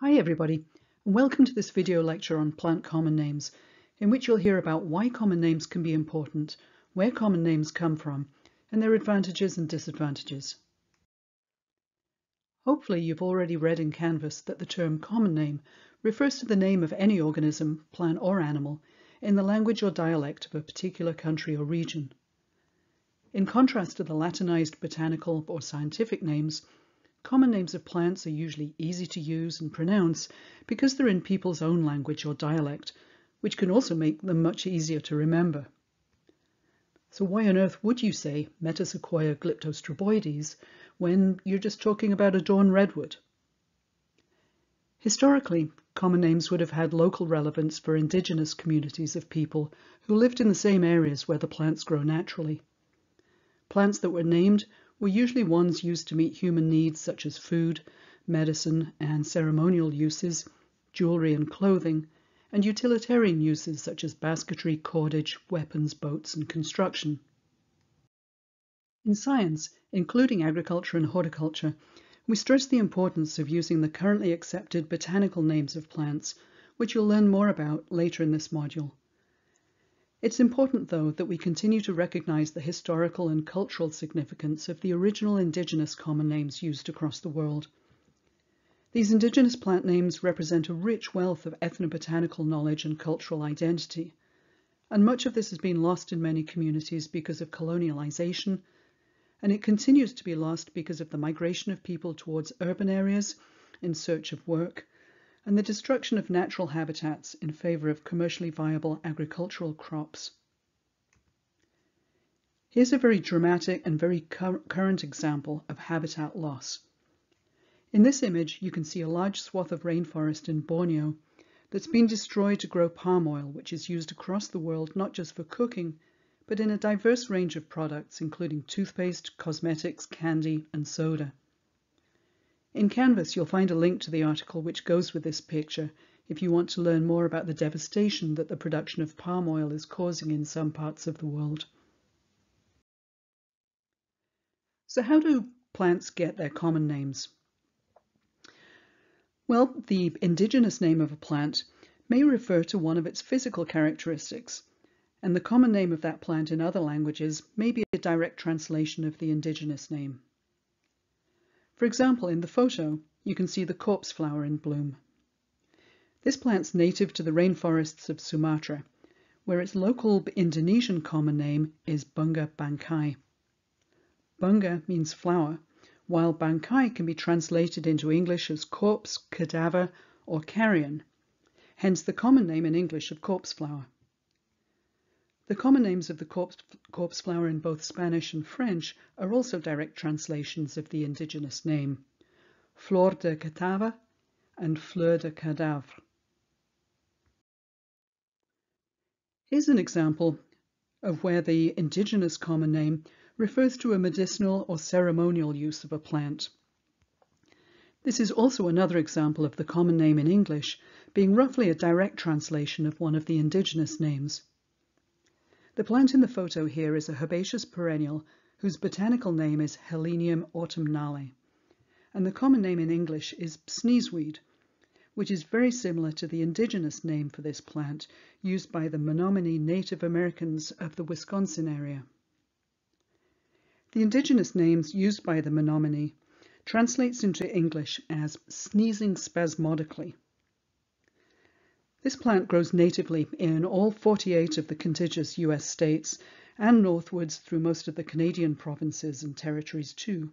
Hi everybody, and welcome to this video lecture on plant common names, in which you'll hear about why common names can be important, where common names come from, and their advantages and disadvantages. Hopefully you've already read in Canvas that the term common name refers to the name of any organism, plant or animal, in the language or dialect of a particular country or region. In contrast to the Latinized botanical or scientific names, common names of plants are usually easy to use and pronounce because they're in people's own language or dialect, which can also make them much easier to remember. So why on earth would you say Metasequoia glyptostroboides when you're just talking about a dawn redwood? Historically, common names would have had local relevance for indigenous communities of people who lived in the same areas where the plants grow naturally. Plants that were named were usually ones used to meet human needs such as food, medicine, and ceremonial uses, jewelry and clothing, and utilitarian uses such as basketry, cordage, weapons, boats, and construction. In science, including agriculture and horticulture, we stress the importance of using the currently accepted botanical names of plants, which you'll learn more about later in this module. It's important, though, that we continue to recognize the historical and cultural significance of the original indigenous common names used across the world. These indigenous plant names represent a rich wealth of ethnobotanical knowledge and cultural identity, and much of this has been lost in many communities because of colonialization, and it continues to be lost because of the migration of people towards urban areas in search of work, and the destruction of natural habitats in favor of commercially viable agricultural crops. Here's a very dramatic and very current example of habitat loss. In this image, you can see a large swath of rainforest in Borneo that's been destroyed to grow palm oil, which is used across the world not just for cooking, but in a diverse range of products, including toothpaste, cosmetics, candy, and soda. In Canvas, you'll find a link to the article which goes with this picture if you want to learn more about the devastation that the production of palm oil is causing in some parts of the world. So how do plants get their common names? Well, the indigenous name of a plant may refer to one of its physical characteristics, and the common name of that plant in other languages may be a direct translation of the indigenous name. For example, in the photo, you can see the corpse flower in bloom. This plant's native to the rainforests of Sumatra, where its local Indonesian common name is Bunga bangkai. Bunga means flower, while bangkai can be translated into English as corpse, cadaver, or carrion, hence the common name in English of corpse flower. The common names of the corpse flower in both Spanish and French are also direct translations of the indigenous name, flor de cadavre and fleur de cadavre. Here's an example of where the indigenous common name refers to a medicinal or ceremonial use of a plant. This is also another example of the common name in English being roughly a direct translation of one of the indigenous names. The plant in the photo here is a herbaceous perennial whose botanical name is Helenium autumnale, and the common name in English is sneezeweed, which is very similar to the indigenous name for this plant used by the Menominee Native Americans of the Wisconsin area. The indigenous names used by the Menominee translates into English as sneezing spasmodically. This plant grows natively in all 48 of the contiguous US states and northwards through most of the Canadian provinces and territories too.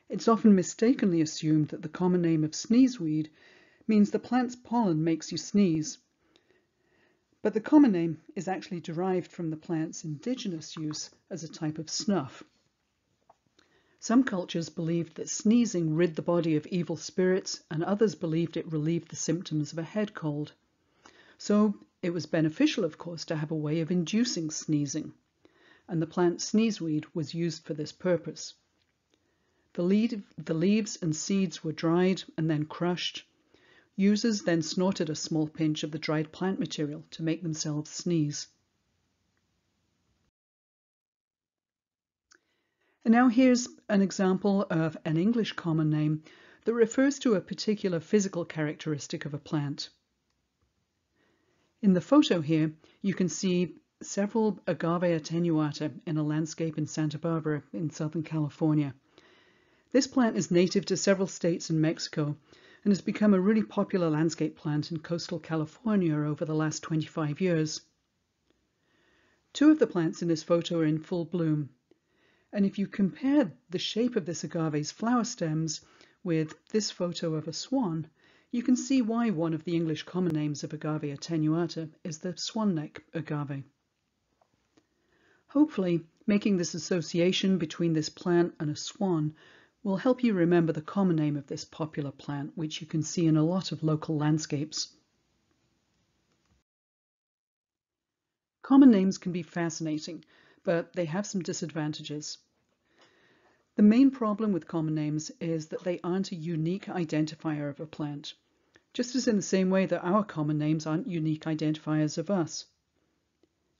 It's often mistakenly assumed that the common name of sneezeweed means the plant's pollen makes you sneeze, but the common name is actually derived from the plant's indigenous use as a type of snuff. Some cultures believed that sneezing rid the body of evil spirits, and others believed it relieved the symptoms of a head cold. So it was beneficial, of course, to have a way of inducing sneezing, and the plant sneezeweed was used for this purpose. The leaves and seeds were dried and then crushed. Users then snorted a small pinch of the dried plant material to make themselves sneeze. And now here's an example of an English common name that refers to a particular physical characteristic of a plant. In the photo here, you can see several agave attenuata in a landscape in Santa Barbara in Southern California. This plant is native to several states in Mexico and has become a really popular landscape plant in coastal California over the last 25 years. Two of the plants in this photo are in full bloom, and if you compare the shape of this agave's flower stems with this photo of a swan, you can see why one of the English common names of agave attenuata is the swan-neck agave. Hopefully, making this association between this plant and a swan will help you remember the common name of this popular plant, which you can see in a lot of local landscapes. Common names can be fascinating, but they have some disadvantages. The main problem with common names is that they aren't a unique identifier of a plant, just as in the same way that our common names aren't unique identifiers of us.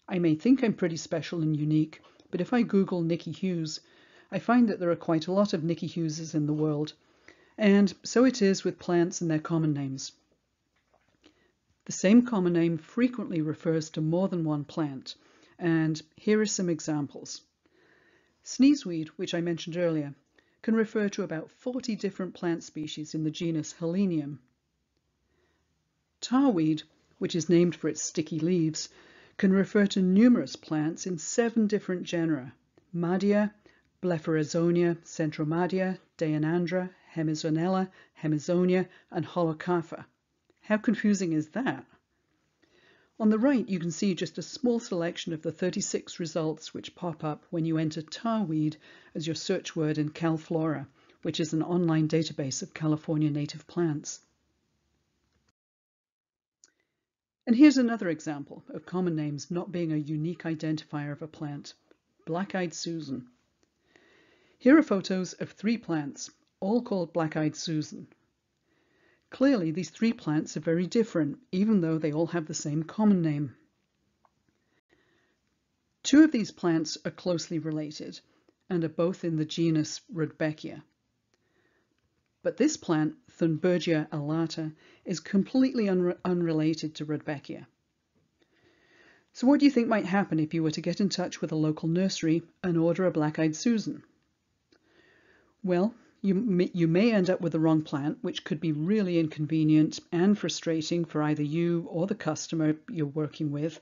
I may think I'm pretty special and unique, but if I Google Nicky Hughes, I find that there are quite a lot of Nicky Hugheses in the world, and so it is with plants and their common names. The same common name frequently refers to more than one plant, and here are some examples. Sneezeweed, which I mentioned earlier, can refer to about 40 different plant species in the genus Helenium. Tarweed, which is named for its sticky leaves, can refer to numerous plants in 7 different genera: Madia, Blepharizonia, Centromadia, Deanandra, Hemizonella, Hemizonia, and Holocapha. How confusing is that? On the right, you can see just a small selection of the 36 results which pop up when you enter tarweed as your search word in CalFlora, which is an online database of California native plants. And here's another example of common names not being a unique identifier of a plant: Black-eyed Susan. Here are photos of 3 plants, all called Black-eyed Susan. Clearly, these 3 plants are very different, even though they all have the same common name. 2 of these plants are closely related and are both in the genus Rudbeckia. But this plant, Thunbergia alata, is completely unrelated to Rudbeckia. So what do you think might happen if you were to get in touch with a local nursery and order a Black-eyed Susan? Well, you may end up with the wrong plant, which could be really inconvenient and frustrating for either you or the customer you're working with.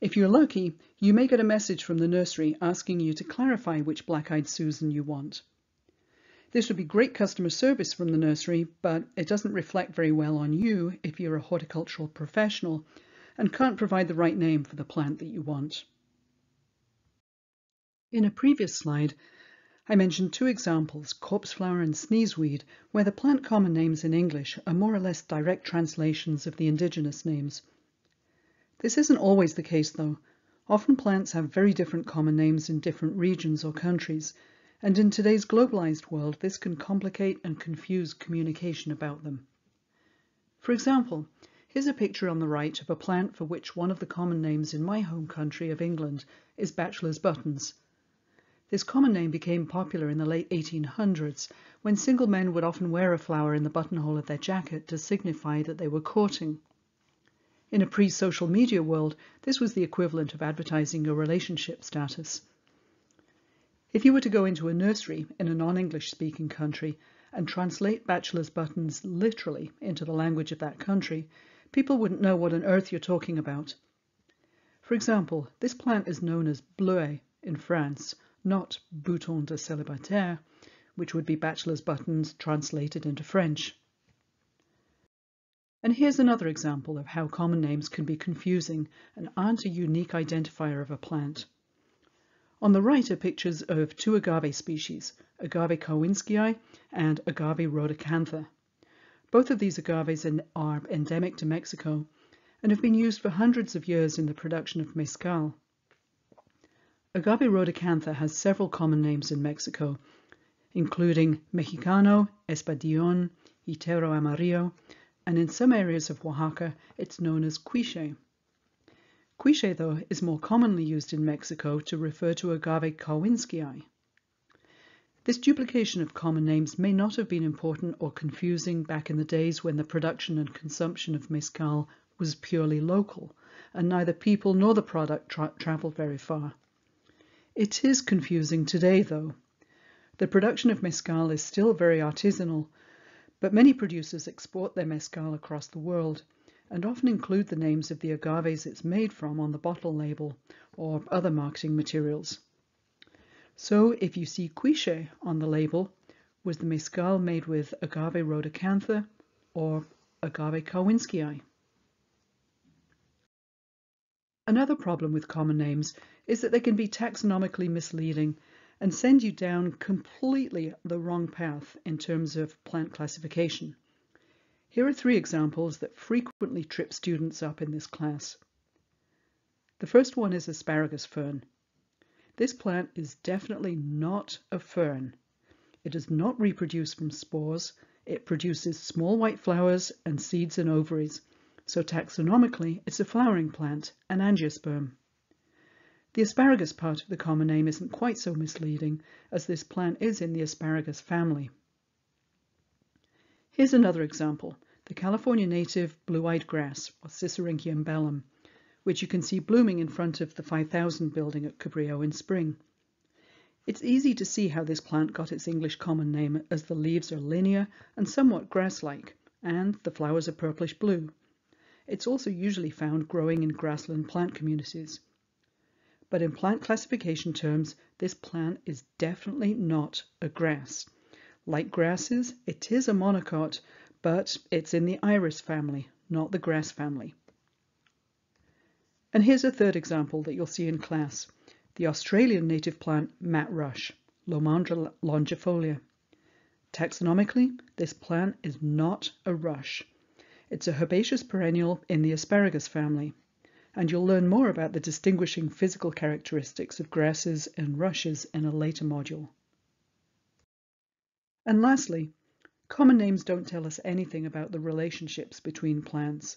If you're lucky, you may get a message from the nursery asking you to clarify which Black-eyed Susan you want. This would be great customer service from the nursery, but it doesn't reflect very well on you if you're a horticultural professional and can't provide the right name for the plant that you want. In a previous slide, I mentioned 2 examples, corpseflower and sneezeweed, where the plant common names in English are more or less direct translations of the indigenous names. This isn't always the case, though. Often plants have very different common names in different regions or countries, and in today's globalized world, this can complicate and confuse communication about them. For example, here's a picture on the right of a plant for which one of the common names in my home country of England is bachelor's buttons. This common name became popular in the late 1800s, when single men would often wear a flower in the buttonhole of their jacket to signify that they were courting. In a pre-social media world, this was the equivalent of advertising your relationship status. If you were to go into a nursery in a non-English speaking country and translate bachelor's buttons literally into the language of that country, people wouldn't know what on earth you're talking about. For example, this plant is known as bleuet in France, not bouton de célibataire, which would be bachelor's buttons translated into French. And here's another example of how common names can be confusing and aren't a unique identifier of a plant. On the right are pictures of 2 agave species, Agave kowinskii and Agave rhodocantha. Both of these agaves are endemic to Mexico and have been used for hundreds of years in the production of mezcal. Agave rhodocantha has several common names in Mexico, including Mexicano, Espadillon, Itero Amarillo, and in some areas of Oaxaca, it's known as quiche. Quiche, though, is more commonly used in Mexico to refer to Agave kowinskii. This duplication of common names may not have been important or confusing back in the days when the production and consumption of mezcal was purely local, and neither people nor the product traveled very far. It is confusing today, though. The production of mezcal is still very artisanal, but many producers export their mezcal across the world and often include the names of the agaves it's made from on the bottle label or other marketing materials. So if you see Quiche on the label, was the mezcal made with agave rhodocantha or agave kawinskii? Another problem with common names is that they can be taxonomically misleading and send you down completely the wrong path in terms of plant classification. Here are 3 examples that frequently trip students up in this class. The first one is asparagus fern. This plant is definitely not a fern. It does not reproduce from spores. It produces small white flowers and seeds and ovaries. So taxonomically, it's a flowering plant, an angiosperm. The asparagus part of the common name isn't quite so misleading, as this plant is in the asparagus family. Here's another example, the California native blue-eyed grass, or Sisyrinchium bellum, which you can see blooming in front of the 5000 building at Cabrillo in spring. It's easy to see how this plant got its English common name, as the leaves are linear and somewhat grass-like, and the flowers are purplish blue. It's also usually found growing in grassland plant communities. But in plant classification terms, this plant is definitely not a grass. Like grasses, it is a monocot, but it's in the iris family, not the grass family. And here's a third example that you'll see in class, the Australian native plant mat rush, Lomandra longifolia. Taxonomically, this plant is not a rush. It's a herbaceous perennial in the asparagus family, and you'll learn more about the distinguishing physical characteristics of grasses and rushes in a later module. And lastly, common names don't tell us anything about the relationships between plants,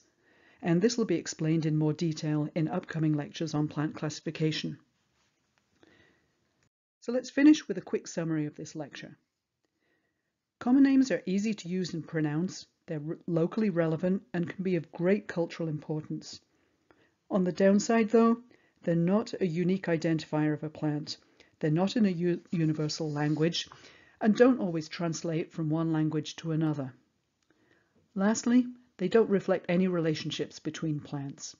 and this will be explained in more detail in upcoming lectures on plant classification. So let's finish with a quick summary of this lecture. Common names are easy to use and pronounce, they're locally relevant and can be of great cultural importance. On the downside though, they're not a unique identifier of a plant, they're not in a universal language, and don't always translate from one language to another. Lastly, they don't reflect any relationships between plants.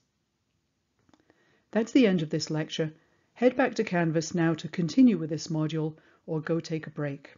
That's the end of this lecture. Head back to Canvas now to continue with this module, or go take a break.